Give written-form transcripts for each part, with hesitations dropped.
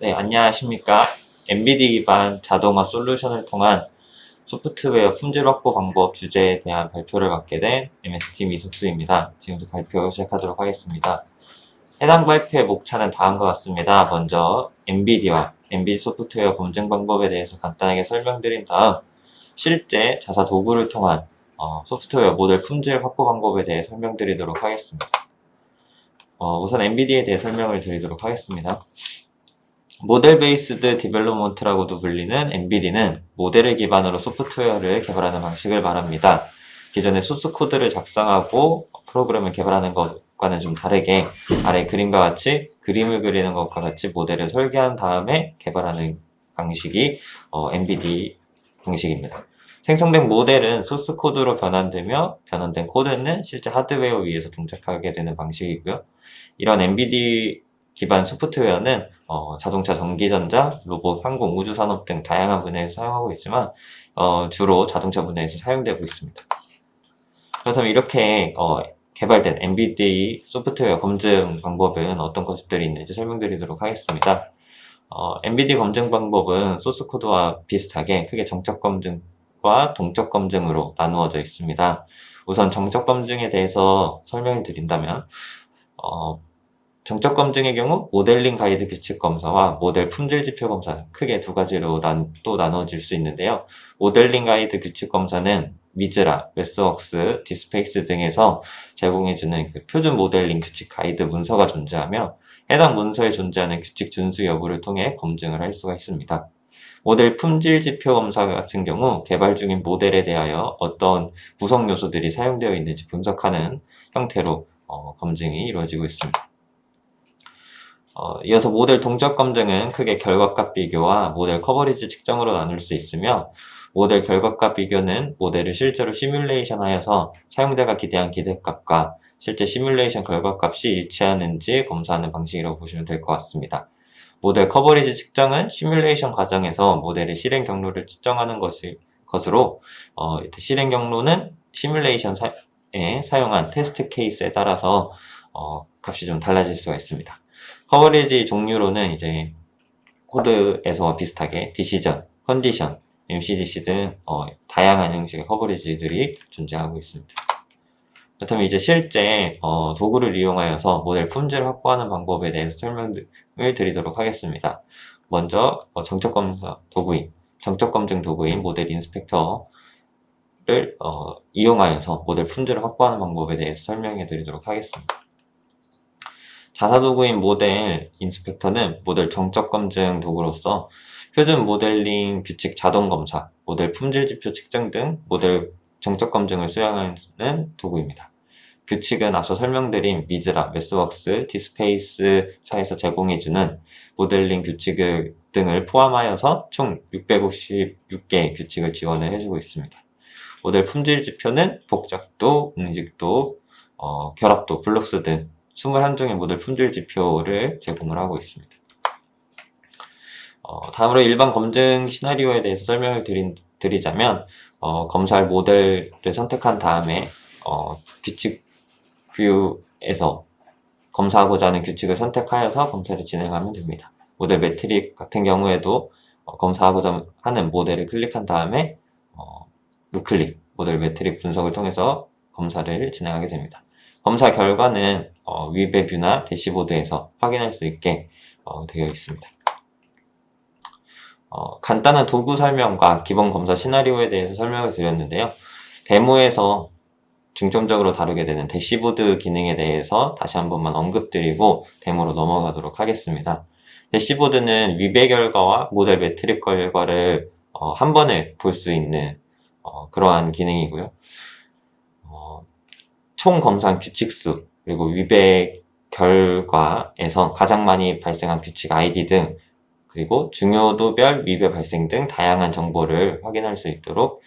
네, 안녕하십니까. MBD 기반 자동화 솔루션을 통한 소프트웨어 품질 확보 방법 주제에 대한 발표를 맡게 된 MS팀 이석수입니다. 지금부터 발표 시작하도록 하겠습니다. 해당 발표의 목차는 다음과 같습니다. 먼저 MBD와 MBD 소프트웨어 검증 방법에 대해서 간단하게 설명드린 다음 실제 자사 도구를 통한 소프트웨어 모델 품질 확보 방법에 대해 설명드리도록 하겠습니다. 우선 MBD에 대해 설명을 드리도록 하겠습니다. 모델 베이스드 디벨롭먼트라고도 불리는 MBD는 모델을 기반으로 소프트웨어를 개발하는 방식을 말합니다. 기존의 소스 코드를 작성하고 프로그램을 개발하는 것과는 좀 다르게 아래 그림과 같이 그림을 그리는 것과 같이 모델을 설계한 다음에 개발하는 방식이 MBD 방식입니다. 생성된 모델은 소스 코드로 변환되며 변환된 코드는 실제 하드웨어 위에서 동작하게 되는 방식이고요. 이런 MBD 기반 소프트웨어는 자동차, 전기전자, 로봇, 항공, 우주산업 등 다양한 분야에서 사용하고 있지만 주로 자동차 분야에서 사용되고 있습니다. 그렇다면 이렇게 개발된 MBD 소프트웨어 검증 방법은 어떤 것들이 있는지 설명드리도록 하겠습니다. MBD 검증 방법은 소스 코드와 비슷하게 크게 정적 검증과 동적 검증으로 나누어져 있습니다. 우선 정적 검증에 대해서 설명을 드린다면 정적 검증의 경우 모델링 가이드 규칙 검사와 모델 품질 지표 검사 크게 두 가지로 또 나눠질 수 있는데요. 모델링 가이드 규칙 검사는 미즈라, 웨스웍스, 디스페이스 등에서 제공해주는 표준 모델링 규칙 가이드 문서가 존재하며 해당 문서에 존재하는 규칙 준수 여부를 통해 검증을 할 수가 있습니다. 모델 품질 지표 검사 같은 경우 개발 중인 모델에 대하여 어떤 구성 요소들이 사용되어 있는지 분석하는 형태로 검증이 이루어지고 있습니다. 이어서 모델 동적 검증은 크게 결과값 비교와 모델 커버리지 측정으로 나눌 수 있으며 모델 결과값 비교는 모델을 실제로 시뮬레이션 하여서 사용자가 기대한 기대값과 실제 시뮬레이션 결과값이 일치하는지 검사하는 방식이라고 보시면 될 것 같습니다. 모델 커버리지 측정은 시뮬레이션 과정에서 모델의 실행 경로를 측정하는 것으로 실행 경로는 시뮬레이션에 사용한 테스트 케이스에 따라서 값이 좀 달라질 수가 있습니다. 커버리지 종류로는 이제 코드에서와 비슷하게 디시전, 컨디션, MCDC 등 다양한 형식의 커버리지들이 존재하고 있습니다. 그렇다면 이제 실제 도구를 이용하여서 모델 품질을 확보하는 방법에 대해서 설명을 드리도록 하겠습니다. 먼저 정적 검증 도구인 모델 인스펙터를 이용하여서 모델 품질을 확보하는 방법에 대해서 설명해 드리도록 하겠습니다. 자사도구인 모델 인스펙터는 모델 정적 검증 도구로서 표준 모델링 규칙 자동 검사, 모델 품질 지표 측정 등 모델 정적 검증을 수행하는 도구입니다. 규칙은 앞서 설명드린 미즈라, 웨스웍스, 디스페이스사에서 제공해주는 모델링 규칙 등을 포함하여서 총 656개의 규칙을 지원을 해주고 있습니다. 모델 품질 지표는 복잡도, 응직도, 결합도, 블록스 등 21종의 모델 품질 지표를 제공을 하고 있습니다. 다음으로 일반 검증 시나리오에 대해서 설명을 드리자면 검사할 모델을 선택한 다음에 규칙 뷰에서 검사하고자 하는 규칙을 선택하여서 검사를 진행하면 됩니다. 모델 매트릭 같은 경우에도 검사하고자 하는 모델을 클릭한 다음에 우클릭 모델 매트릭 분석을 통해서 검사를 진행하게 됩니다. 검사 결과는 위배 뷰나 대시보드에서 확인할 수 있게 되어 있습니다. 간단한 도구 설명과 기본 검사 시나리오에 대해서 설명을 드렸는데요. 데모에서 중점적으로 다루게 되는 대시보드 기능에 대해서 다시 한 번만 언급드리고 데모로 넘어가도록 하겠습니다. 대시보드는 위배 결과와 모델 매트릭 결과를 한 번에 볼 수 있는 그러한 기능이고요. 총 검사한 규칙수, 그리고 위배 결과에서 가장 많이 발생한 규칙 아이디 등, 그리고 중요도별 위배 발생 등 다양한 정보를 확인할 수 있도록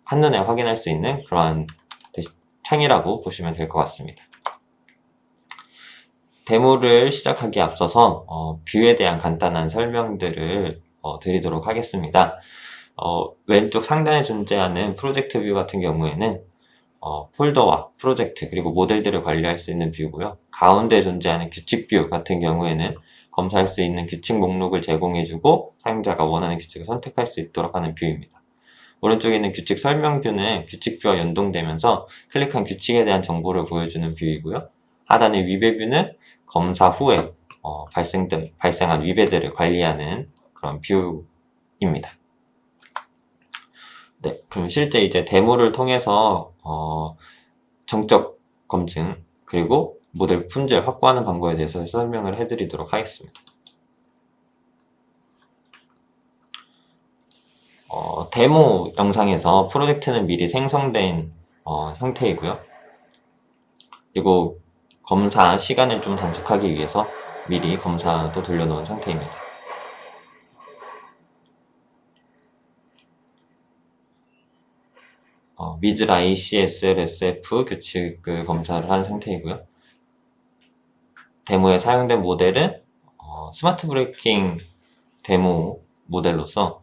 한눈에 확인할 수 있는 그러한 창이라고 보시면 될 것 같습니다. 데모를 시작하기에 앞서서 뷰에 대한 간단한 설명들을 드리도록 하겠습니다. 왼쪽 상단에 존재하는 프로젝트 뷰 같은 경우에는 폴더와 프로젝트 그리고 모델들을 관리할 수 있는 뷰고요. 가운데 존재하는 규칙 뷰 같은 경우에는 검사할 수 있는 규칙 목록을 제공해주고 사용자가 원하는 규칙을 선택할 수 있도록 하는 뷰입니다. 오른쪽에 있는 규칙 설명 뷰는 규칙 뷰와 연동되면서 클릭한 규칙에 대한 정보를 보여주는 뷰이고요. 하단의 위배 뷰는 검사 후에 발생한 위배들을 관리하는 그런 뷰입니다. 네, 그럼 실제 이제 데모를 통해서 정적 검증 그리고 모델 품질 확보하는 방법에 대해서 설명을 해드리도록 하겠습니다. 데모 영상에서 프로젝트는 미리 생성된 형태이고요. 그리고 검사 시간을 좀 단축하기 위해서 미리 검사도 돌려놓은 상태입니다. 미즈라 ACSL-SF 규칙을 검사를 한 상태이고요. 데모에 사용된 모델은 스마트 브레이킹 데모 모델로서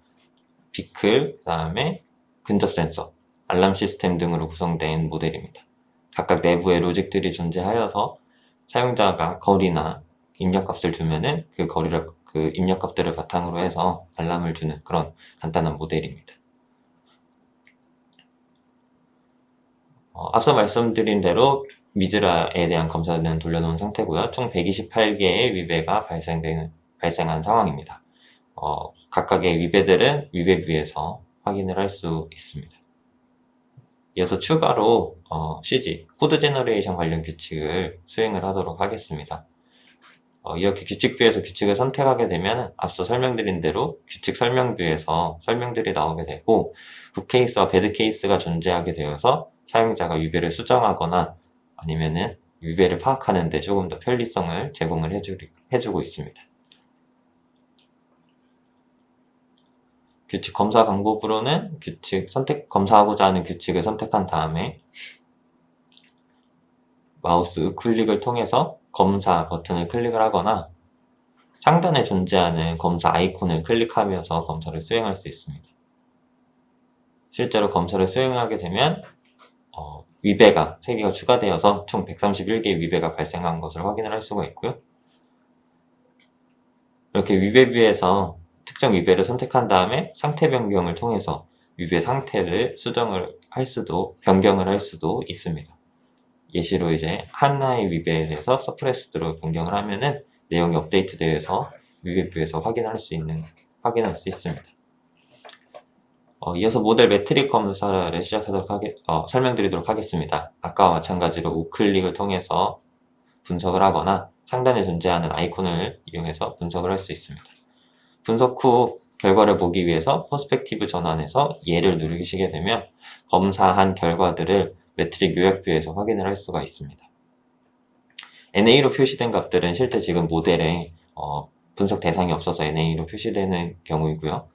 비클, 그 다음에 근접 센서, 알람 시스템 등으로 구성된 모델입니다. 각각 내부에 로직들이 존재하여서 사용자가 거리나 입력값을 주면은 그 입력값들을 바탕으로 해서 알람을 주는 그런 간단한 모델입니다. 앞서 말씀드린 대로 미즈라에 대한 검사는 돌려놓은 상태고요. 총 128개의 위배가 발생한 상황입니다. 각각의 위배들은 위배뷰에서 확인을 할 수 있습니다. 이어서 추가로 CG, 코드 제너레이션 관련 규칙을 수행을 하도록 하겠습니다. 이렇게 규칙뷰에서 규칙을 선택하게 되면 앞서 설명드린 대로 규칙 설명뷰에서 설명들이 나오게 되고 굿케이스와 배드케이스가 존재하게 되어서 사용자가 위배를 수정하거나 아니면은 위배를 파악하는 데 조금 더 편리성을 제공을 해주고 있습니다. 규칙 검사 방법으로는 검사하고자 하는 규칙을 선택한 다음에 마우스 우클릭을 통해서 검사 버튼을 클릭을 하거나 상단에 존재하는 검사 아이콘을 클릭하면서 검사를 수행할 수 있습니다. 실제로 검사를 수행하게 되면 위배가 3개가 추가되어서 총 131개의 위배가 발생한 것을 확인을 할 수가 있고요. 이렇게 위배뷰에서 특정 위배를 선택한 다음에 상태 변경을 통해서 위배 상태를 변경을 할 수도 있습니다. 예시로 이제 하나의 위배에 대해서 서프레스드로 변경을 하면은 내용이 업데이트되어서 위배뷰에서 확인할 수 있습니다. 이어서 모델 매트릭 검사를 설명드리도록 하겠습니다. 아까와 마찬가지로 우클릭을 통해서 분석을 하거나 상단에 존재하는 아이콘을 이용해서 분석을 할 수 있습니다. 분석 후 결과를 보기 위해서 퍼스펙티브 전환해서 얘를 누르시게 되면 검사한 결과들을 매트릭 요약뷰에서 확인을 할 수가 있습니다. NA로 표시된 값들은 실제 지금 모델에 분석 대상이 없어서 NA로 표시되는 경우이고요.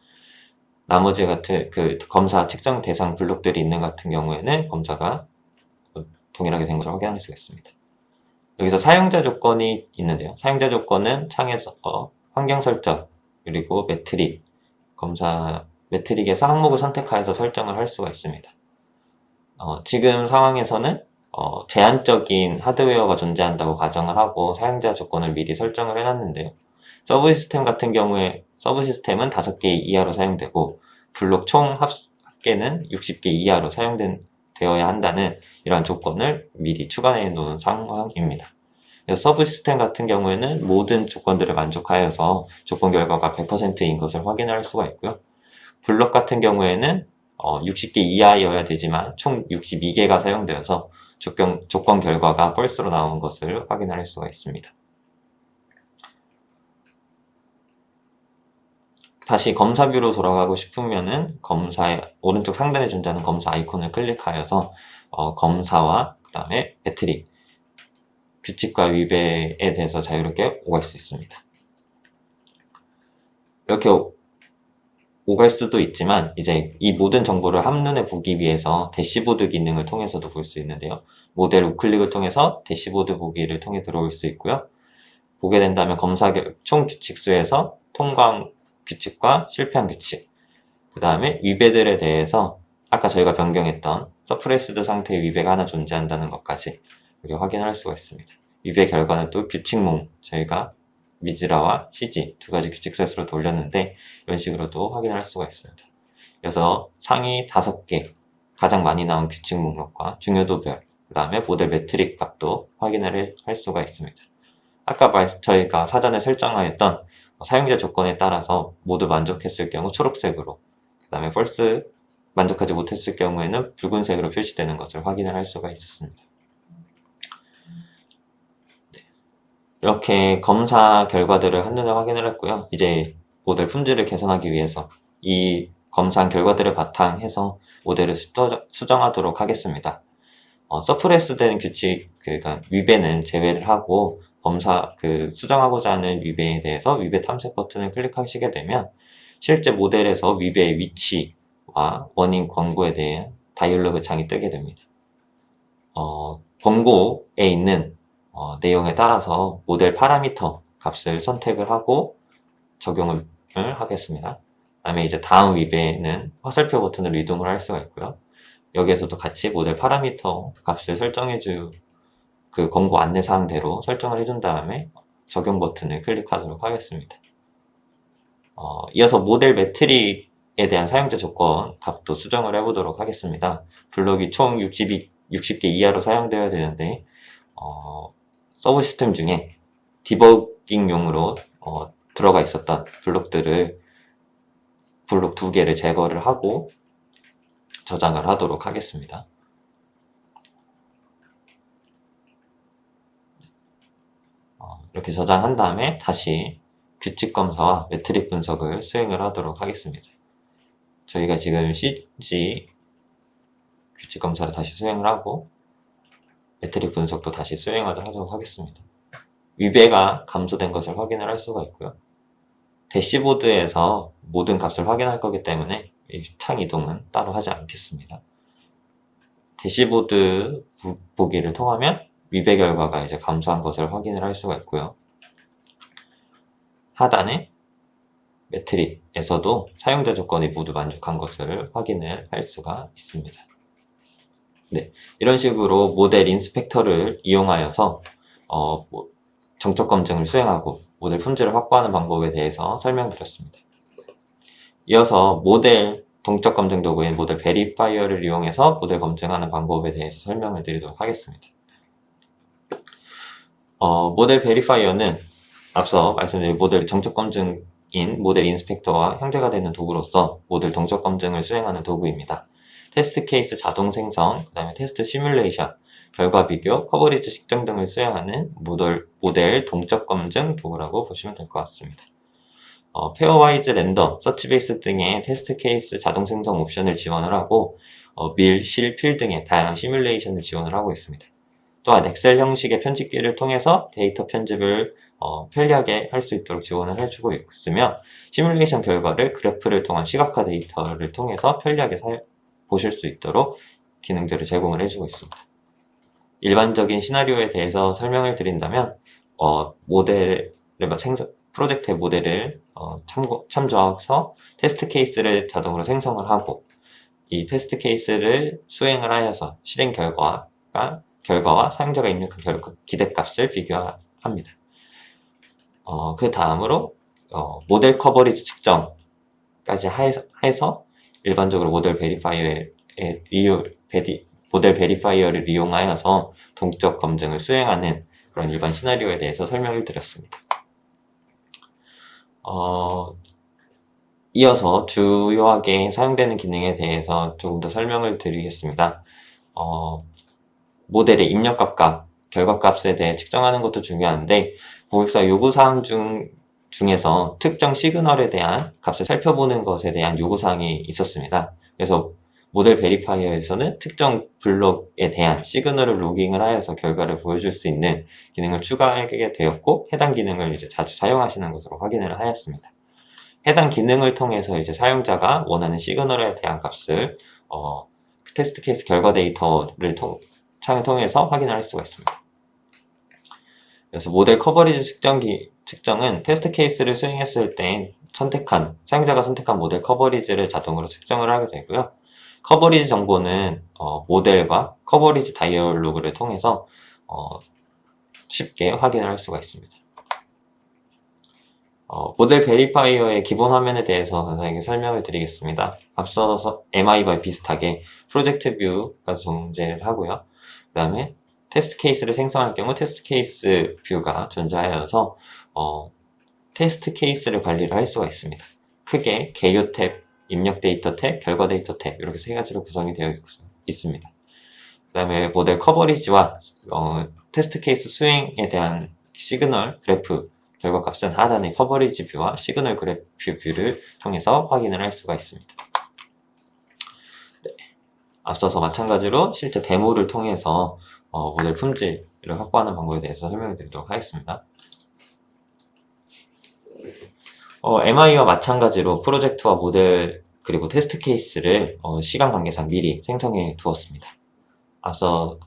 나머지 같은 검사 측정 대상 블록들이 있는 같은 경우에는 검사가 동일하게 된 것을 확인할 수가 있습니다. 여기서 사용자 조건이 있는데요. 사용자 조건은 창에서 환경 설정 그리고 매트릭에서 항목을 선택하여서 설정을 할 수가 있습니다. 지금 상황에서는 제한적인 하드웨어가 존재한다고 가정을 하고 사용자 조건을 미리 설정을 해놨는데요. 서브 시스템 같은 경우에 서브 시스템은 5개 이하로 사용되고 블록 총 합계는 60개 이하로 되어야 한다는 이러한 조건을 미리 추가해 놓은 상황입니다. 그래서 서브 시스템 같은 경우에는 모든 조건들을 만족하여서 조건 결과가 100%인 것을 확인할 수가 있고요. 블록 같은 경우에는 60개 이하여야 되지만 총 62개가 사용되어서 조건 결과가 false로 나온 것을 확인할 수가 있습니다. 다시 검사뷰로 돌아가고 싶으면은 오른쪽 상단에 존재하는 검사 아이콘을 클릭하여서 검사와 그 다음에 매트릭 규칙과 위배에 대해서 자유롭게 오갈 수 있습니다. 이렇게 오갈 수도 있지만 이제 이 모든 정보를 한눈에 보기 위해서 대시보드 기능을 통해서도 볼 수 있는데요. 모델 우클릭을 통해서 대시보드 보기를 통해 들어올 수 있고요. 보게 된다면 검사 총 규칙수에서 통과한 규칙과 실패한 규칙, 그 다음에 위배들에 대해서 아까 저희가 변경했던 서프레스드 상태의 위배가 하나 존재한다는 것까지 이렇게 확인할 수가 있습니다. 위배 결과는 또 규칙몽 저희가 미즈라와 CG 두 가지 규칙 셋으로 돌렸는데 이런 식으로도 확인을 할 수가 있습니다. 그래서 상위 5개 가장 많이 나온 규칙 목록과 중요도별, 그 다음에 모델 매트릭 값도 확인을 할 수가 있습니다. 아까 저희가 사전에 설정하였던 사용자 조건에 따라서 모두 만족했을 경우 초록색으로, 그 다음에 false 만족하지 못했을 경우에는 붉은색으로 표시되는 것을 확인을 할 수가 있었습니다. 이렇게 검사 결과들을 한눈에 확인을 했고요. 이제 모델 품질을 개선하기 위해서 이 검사한 결과들을 바탕해서 모델을 수정하도록 하겠습니다. 서프레스된 규칙, 그러니까 위배는 제외를 하고 수정하고자 하는 위배에 대해서 위배 탐색 버튼을 클릭하시게 되면 실제 모델에서 위배의 위치와 원인 권고에 대한 다이얼로그 창이 뜨게 됩니다. 권고에 있는 내용에 따라서 모델 파라미터 값을 선택을 하고 적용을 하겠습니다. 그 다음에 이제 다음 위배는 화살표 버튼을 이동을 할 수가 있고요. 여기에서도 같이 모델 파라미터 값을 그 권고 안내사항대로 설정을 해준 다음에 적용 버튼을 클릭하도록 하겠습니다. 이어서 모델 매트릭에 대한 사용자 조건 값도 수정을 해보도록 하겠습니다. 블록이 총 60개 이하로 사용되어야 되는데 서브 시스템 중에 디버깅용으로 들어가 있었던 블록 2개를 제거를 하고 저장을 하도록 하겠습니다. 이렇게 저장한 다음에 다시 규칙 검사와 매트릭 분석을 수행을 하도록 하겠습니다. 저희가 지금 CG 규칙 검사를 다시 수행을 하고 매트릭 분석도 다시 수행하도록 하겠습니다. 위배가 감소된 것을 확인을 할 수가 있고요. 대시보드에서 모든 값을 확인할 거기 때문에 이 창 이동은 따로 하지 않겠습니다. 대시보드 보기를 통하면 위배 결과가 이제 감소한 것을 확인을 할 수가 있고요. 하단에 매트릭에서도 사용자 조건이 모두 만족한 것을 확인을 할 수가 있습니다. 네, 이런 식으로 모델 인스펙터를 이용하여서 정적 검증을 수행하고 모델 품질을 확보하는 방법에 대해서 설명드렸습니다. 이어서 모델 동적 검증 도구인 모델 베리파이어를 이용해서 모델 검증하는 방법에 대해서 설명을 드리도록 하겠습니다. 모델 베리파이어는 앞서 말씀드린 모델 정적 검증인 모델 인스펙터와 형제가 되는 도구로서 모델 동적 검증을 수행하는 도구입니다. 테스트 케이스 자동 생성, 그 다음에 테스트 시뮬레이션, 결과 비교, 커버리지 측정 등을 수행하는 모델 동적 검증 도구라고 보시면 될 것 같습니다. 페어와이즈 랜덤, 서치베이스 등의 테스트 케이스 자동 생성 옵션을 지원을 하고 밀, 실, 필 등의 다양한 시뮬레이션을 지원을 하고 있습니다. 또한 엑셀 형식의 편집기를 통해서 데이터 편집을 편리하게 할 수 있도록 지원을 해주고 있으며 시뮬레이션 결과를 그래프를 통한 시각화 데이터를 통해서 편리하게 보실 수 있도록 기능들을 제공을 해주고 있습니다. 일반적인 시나리오에 대해서 설명을 드린다면 프로젝트의 모델을 참조해서 테스트 케이스를 자동으로 생성을 하고 이 테스트 케이스를 수행을 하여서 실행 결과와 사용자가 입력한 기대값을 비교합니다. 그 다음으로 모델 커버리지 측정까지 해서 일반적으로 모델 베리파이어를 이용하여서 동적 검증을 수행하는 그런 일반 시나리오에 대해서 설명을 드렸습니다. 이어서 주요하게 사용되는 기능에 대해서 조금 더 설명을 드리겠습니다. 모델의 입력값과 결과값에 대해 측정하는 것도 중요한데 고객사 요구사항 중에서 특정 시그널에 대한 값을 살펴보는 것에 대한 요구사항이 있었습니다. 그래서 모델 베리파이어에서는 특정 블록에 대한 시그널을 로깅을 하여서 결과를 보여줄 수 있는 기능을 추가하게 되었고 해당 기능을 이제 자주 사용하시는 것으로 확인을 하였습니다. 해당 기능을 통해서 이제 사용자가 원하는 시그널에 대한 값을 테스트 케이스 결과 데이터를 창을 통해서 확인을 할 수가 있습니다. 그래서 모델 커버리지 측정은 테스트 케이스를 수행했을 때 사용자가 선택한 모델 커버리지를 자동으로 측정을 하게 되고요. 커버리지 정보는 모델과 커버리지 다이얼로그를 통해서 쉽게 확인을 할 수가 있습니다. 모델 베리파이어의 기본 화면에 대해서 간단하게 설명을 드리겠습니다. 앞서서 MI와 비슷하게 프로젝트 뷰가 존재를 하고요. 그 다음에 테스트 케이스를 생성할 경우 테스트 케이스 뷰가 존재하여서 테스트 케이스를 관리를 할 수가 있습니다. 크게 개요 탭, 입력 데이터 탭, 결과 데이터 탭 이렇게 세 가지로 구성이 되어 있습니다. 그 다음에 모델 커버리지와 테스트 케이스 수행에 대한 시그널 그래프 결과값은 하단의 커버리지 뷰와 시그널 그래프 뷰를 통해서 확인을 할 수가 있습니다. 네. 앞서서 마찬가지로 실제 데모를 통해서 모델 품질을 확보하는 방법에 대해서 설명을 드리도록 하겠습니다. MI와 마찬가지로 프로젝트와 모델 그리고 테스트 케이스를 시간 관계상 미리 생성해 두었습니다. 앞서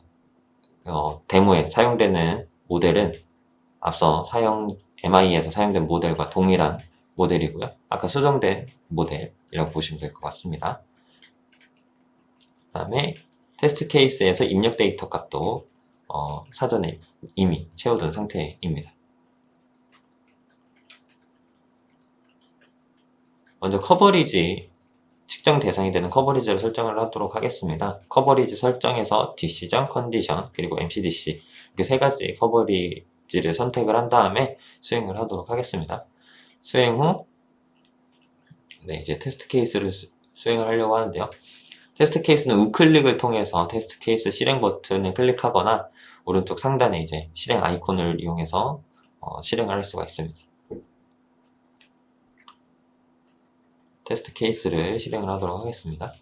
데모에 사용되는 모델은 앞서 MI에서 사용된 모델과 동일한 모델이고요. 아까 수정된 모델이라고 보시면 될 것 같습니다. 그 다음에 테스트 케이스에서 입력 데이터 값도 사전에 이미 채워둔 상태입니다. 먼저 커버리지 측정 대상이 되는 커버리지를 설정을 하도록 하겠습니다. 커버리지 설정에서 디시전, 컨디션, 그리고 MCDC 이렇게 세 가지 커버리지를 선택을 한 다음에 수행을 하도록 하겠습니다. 수행 후 이제 테스트 케이스를 수행을 하려고 하는데요. 테스트 케이스는 우클릭을 통해서 테스트 케이스 실행 버튼을 클릭하거나 오른쪽 상단에 이제 실행 아이콘을 이용해서 실행을 할 수가 있습니다. 테스트 케이스를 실행을 하도록 하겠습니다.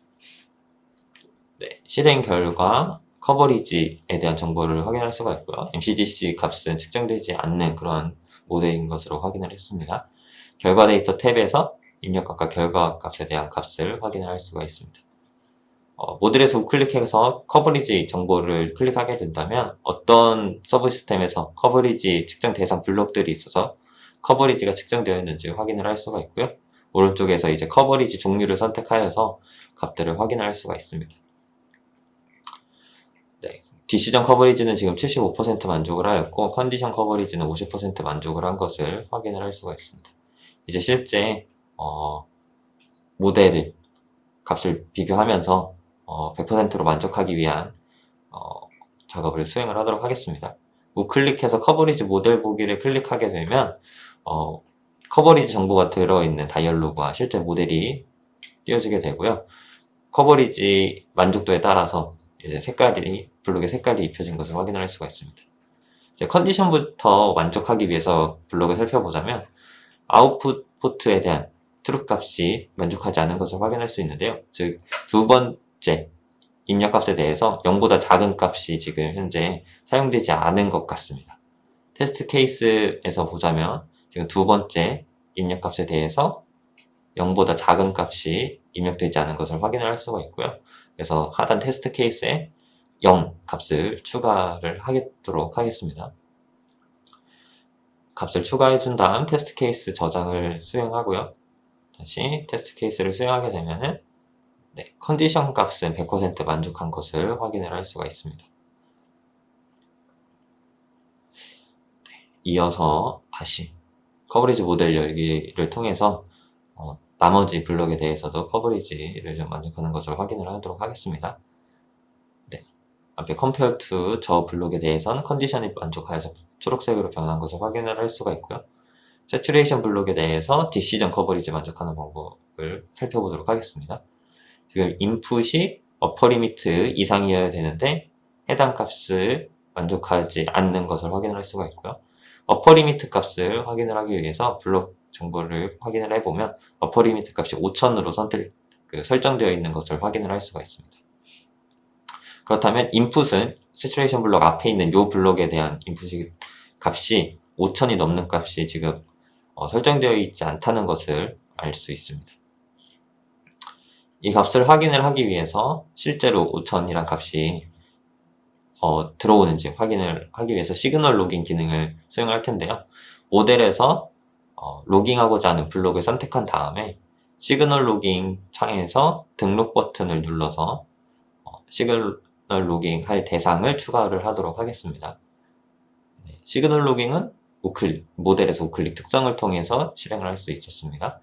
네, 실행 결과 커버리지에 대한 정보를 확인할 수가 있고요. MCDC 값은 측정되지 않는 그런 모델인 것으로 확인을 했습니다. 결과 데이터 탭에서 입력값과 결과값에 대한 값을 확인을 할 수가 있습니다. 모델에서 우클릭해서 커버리지 정보를 클릭하게 된다면 어떤 서브 시스템에서 커버리지 측정 대상 블록들이 있어서 커버리지가 측정되어 있는지 확인을 할 수가 있고요. 오른쪽에서 이제 커버리지 종류를 선택하여서 값들을 확인할 수가 있습니다. 네, 디시전 커버리지는 지금 75% 만족을 하였고 컨디션 커버리지는 50% 만족을 한 것을 확인을 할 수가 있습니다. 이제 실제 모델을 값을 비교하면서 100%로 만족하기 위한 작업을 수행을 하도록 하겠습니다. 우클릭해서 커버리지 모델 보기를 클릭하게 되면 커버리지 정보가 들어있는 다이얼로그와 실제 모델이 띄워지게 되고요. 커버리지 만족도에 따라서 이제 블록의 색깔이 입혀진 것을 확인할 수가 있습니다. 이제 컨디션부터 만족하기 위해서 블록을 살펴보자면 아웃풋 포트에 대한 트루 값이 만족하지 않은 것을 확인할 수 있는데요. 즉, 두 번째 입력값에 대해서 0보다 작은 값이 지금 현재 사용되지 않은 것 같습니다. 테스트 케이스에서 보자면 지금 두 번째 입력값에 대해서 0보다 작은 값이 입력되지 않은 것을 확인할 수가 있고요. 그래서 하단 테스트 케이스에 0 값을 추가를 하도록 하겠습니다. 값을 추가해 준 다음 테스트 케이스 저장을 수행하고요. 다시 테스트 케이스를 수행하게 되면은 컨디션 값은 100% 만족한 것을 확인을 할 수가 있습니다. 이어서 다시 커버리지 모델 열기를 통해서 나머지 블록에 대해서도 커버리지를 좀 만족하는 것을 확인을 하도록 하겠습니다. 네, 앞에 compare to 저 블록에 대해서는 컨디션이 만족하여서 초록색으로 변한 것을 확인을 할 수가 있고요. 세츄레이션 블록에 대해서 디시전 커버리지 만족하는 방법을 살펴보도록 하겠습니다. 지금 인풋이 어퍼 리미트 이상이어야 되는데 해당 값을 만족하지 않는 것을 확인할 수가 있고요. 어퍼 리미트 값을 확인을 하기 위해서 블록 정보를 확인을 해보면 어퍼 리미트 값이 5000으로 설정되어 있는 것을 확인을 할 수가 있습니다. 그렇다면 인풋은 세츄레이션 블록 앞에 있는 이 블록에 대한 인풋 값이 5000이 넘는 값이 지금 설정되어 있지 않다는 것을 알 수 있습니다. 이 값을 확인을 하기 위해서 실제로 5000이란 값이 들어오는지 확인을 하기 위해서 시그널 로깅 기능을 수행할 텐데요. 모델에서 로깅하고자 하는 블록을 선택한 다음에 시그널 로깅 창에서 등록 버튼을 눌러서 시그널 로깅 할 대상을 추가를 하도록 하겠습니다. 시그널 로깅은 모델에서 우클릭 특성을 통해서 실행을 할 수 있었습니다.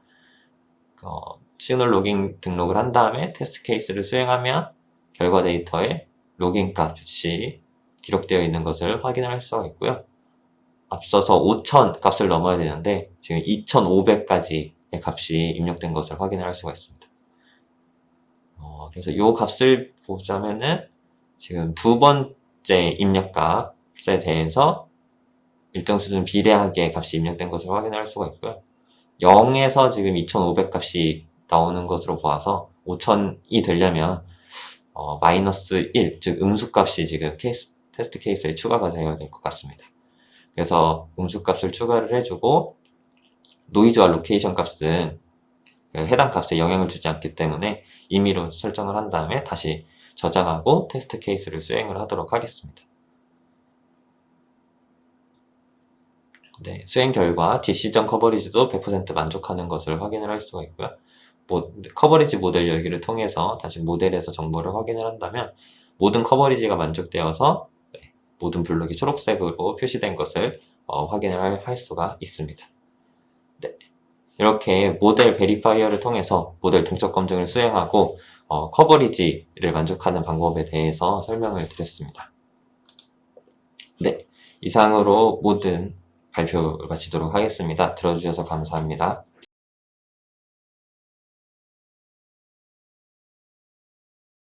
시그널 로깅 등록을 한 다음에 테스트 케이스를 수행하면 결과 데이터에 로깅 값이 기록되어 있는 것을 확인을 할 수가 있고요. 앞서서 5000 값을 넘어야 되는데 지금 2500까지의 값이 입력된 것을 확인을 할 수가 있습니다. 그래서 이 값을 보자면은 지금 두 번째 입력 값에 대해서 일정 수준 비례하게 값이 입력된 것을 확인할 수가 있고요. 0에서 지금 2500 값이 나오는 것으로 보아서 5000이 되려면 마이너스 1, 즉 음수 값이 지금 테스트 케이스에 추가가 되어야 될 것 같습니다. 그래서 음수 값을 추가를 해주고 노이즈와 로케이션 값은 해당 값에 영향을 주지 않기 때문에 임의로 설정을 한 다음에 다시 저장하고 테스트 케이스를 수행을 하도록 하겠습니다. 네, 수행 결과 디시전 커버리지도 100% 만족하는 것을 확인을 할 수가 있고요. 커버리지 모델 열기를 통해서 다시 모델에서 정보를 확인을 한다면 모든 커버리지가 만족되어서 모든 블록이 초록색으로 표시된 것을 확인을 할 수가 있습니다. 네, 이렇게 모델 베리파이어를 통해서 모델 동적 검증을 수행하고 커버리지를 만족하는 방법에 대해서 설명을 드렸습니다. 네, 이상으로 모든 발표를 마치도록 하겠습니다. 들어주셔서 감사합니다.